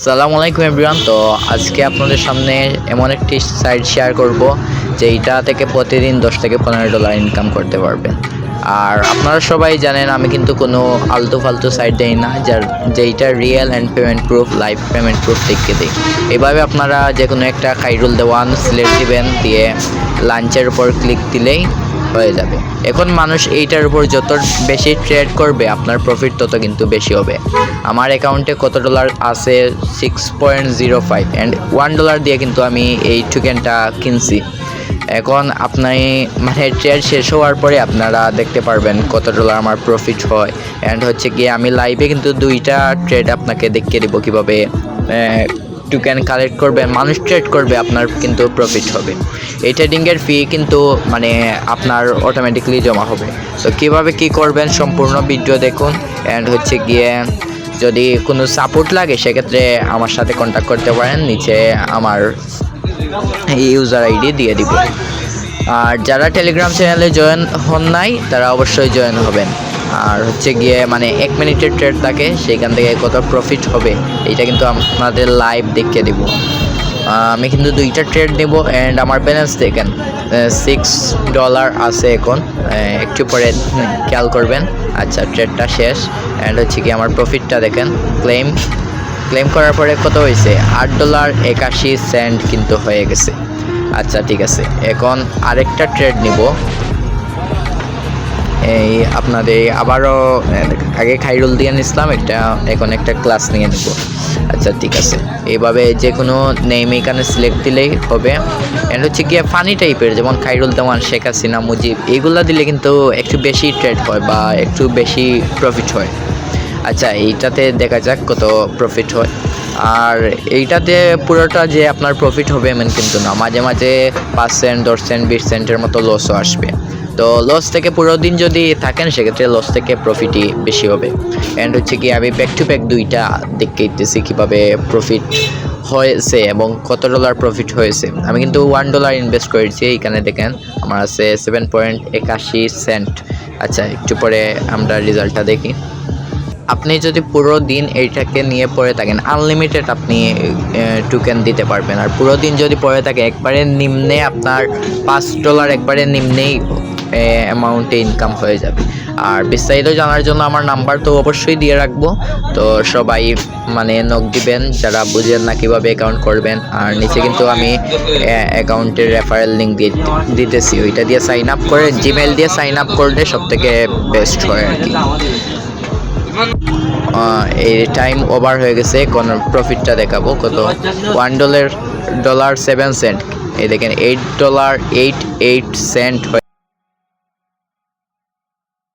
আসসালামু আলাইকুম এভরিওয়ান। তো আজকে আপনাদের সামনে এমন একটি সাইট শেয়ার করব যেইটা থেকে প্রতিদিন $10 থেকে $15 ইনকাম করতে পারবেন। আর আপনারা সবাই জানেন আমি কিন্তু কোনো আলতু ফালতু সাইট দেই না, যেইটা real and payment proof, live payment proof দেখিয়ে দিই। এভাবে আপনারা যে কোনো একটা খাইরুল দেওয়ান সিলেক্ট দিবেন, দিয়ে লাঞ্চের উপর ক্লিক দিলেই হয়ে যাবে। এখন মানুষ এইটার উপর যত বেশি ট্রেড করবে আপনার প্রফিট তত কিন্তু বেশি হবে। আমার অ্যাকাউন্টে কত ডলার আছে? 6.05 অ্যান্ড $1 দিয়ে কিন্তু আমি এই টোকেনটা কিনছি। এখন আপনি মানে ট্রেড শেষ হওয়ার পরে আপনারা দেখতে পারবেন কত ডলার আমার প্রফিট হয়। অ্যান্ড হচ্ছে গিয়ে আমি লাইভে কিন্তু 2টা ট্রেড আপনাকে দেখিয়ে দেবো কীভাবে টোকেন কালেক্ট করবে, মানুষ ট্রেড করবে, আপনার কিন্তু প্রফিট হবে। এই ট্রেডিংয়ের ফি কিন্তু মানে আপনার অটোমেটিকলি জমা হবে। তো কীভাবে কি করবেন সম্পূর্ণ ভিডিও দেখুন। অ্যান্ড হচ্ছে গিয়ে যদি কোনো সাপোর্ট লাগে সেক্ষেত্রে আমার সাথে কন্ট্যাক্ট করতে পারেন, নিচে আমার ইউজার আইডি দিয়ে দিব। আর যারা টেলিগ্রাম চ্যানেলে জয়েন হন নাই তারা অবশ্যই জয়েন হবেন। আর হচ্ছে গিয়ে মানে 1 মিনিটের ট্রেড থাকে, সেইখান থেকে কত প্রফিট হবে এটা কিন্তু আপনাদের লাইভ দেখিয়ে দেব। আমি কিন্তু 2টা ট্রেড নেব। অ্যান্ড আমার ব্যালেন্স দেখেন $6 আছে এখন, একটু পরে খেয়াল করবেন। আচ্ছা, ট্রেডটা শেষ। অ্যান্ড হচ্ছে কি আমার প্রফিটটা দেখেন, ক্লেম করার পরে কত হয়েছে? $8.81 কিন্তু হয়ে গেছে। আচ্ছা ঠিক আছে, এখন আরেকটা ট্রেড নিব। এই আপনাদের আবারও আগে খাইরুল দিয়ে নিছিলাম, এখন একটা ক্লাস নিয়ে নেব। আচ্ছা ঠিক আছে, এইভাবে যে কোনো নেম এখানে সিলেক্ট দিলেই হবে। অ্যান্ড হচ্ছে গিয়ে ফানি টাইপের, যেমন খাইরুল দেওয়ান, শেখ হাসিনা, মুজিব, এইগুলো দিলে কিন্তু একটু বেশি ট্রেড হয় বা একটু বেশি প্রফিট হয়। আচ্ছা, এইটাতে দেখা যাক কত প্রফিট হয়। আর এইটাতে পুরোটা যে আপনার প্রফিট হবে এমন কিন্তু না, মাঝে মাঝে 5 সেন্ট, 10 সেন্ট, 20 সেন্টের মতো লসও আসবে। তো লস থেকে পুরো দিন যদি থাকেন সেক্ষেত্রে লস থেকে প্রফিটই বেশি হবে। অ্যান্ড হচ্ছে কি আমি ব্যাক টু ব্যাক 2টা দেখতে দিতেছি কীভাবে প্রফিট হয়েছে এবং কত ডলার প্রফিট হয়েছে। আমি কিন্তু $1 ইনভেস্ট করেছি, এইখানে দেখেন আমার আছে 7.81 সেন্ট। আচ্ছা, একটু পরে আমরা রেজাল্টটা দেখি। আপনি যদি পুরো দিন এইটাকে নিয়ে পড়ে থাকেন, আনলিমিটেড আপনি টোকেন দিতে পারবেন। আর পুরো দিন যদি পড়ে থাকে একবারে নিম্নে আপনার $5 একবারে নিম্নেই অ্যামাউন্টে ইনকাম হয়ে যাবে। আর বিস্তারিত জানার জন্য আমার নাম্বার তো অবশ্যই দিয়ে রাখবো। তো সবাই মানে নক দিবেন যারা বুঝেন না কীভাবে অ্যাকাউন্ট করবেন। আর নিচে কিন্তু আমি অ্যাকাউন্টের রেফারেল লিঙ্ক দিতেছি, ওইটা দিয়ে সাইন আপ করে, জিমেল দিয়ে সাইন আপ করলে সবথেকে বেস্ট হয় আর কি। এই টাইম ওভার হয়ে গেছে, কোন প্রফিটটা দেখাবো কত। $1.07 এই দেখেন $8.88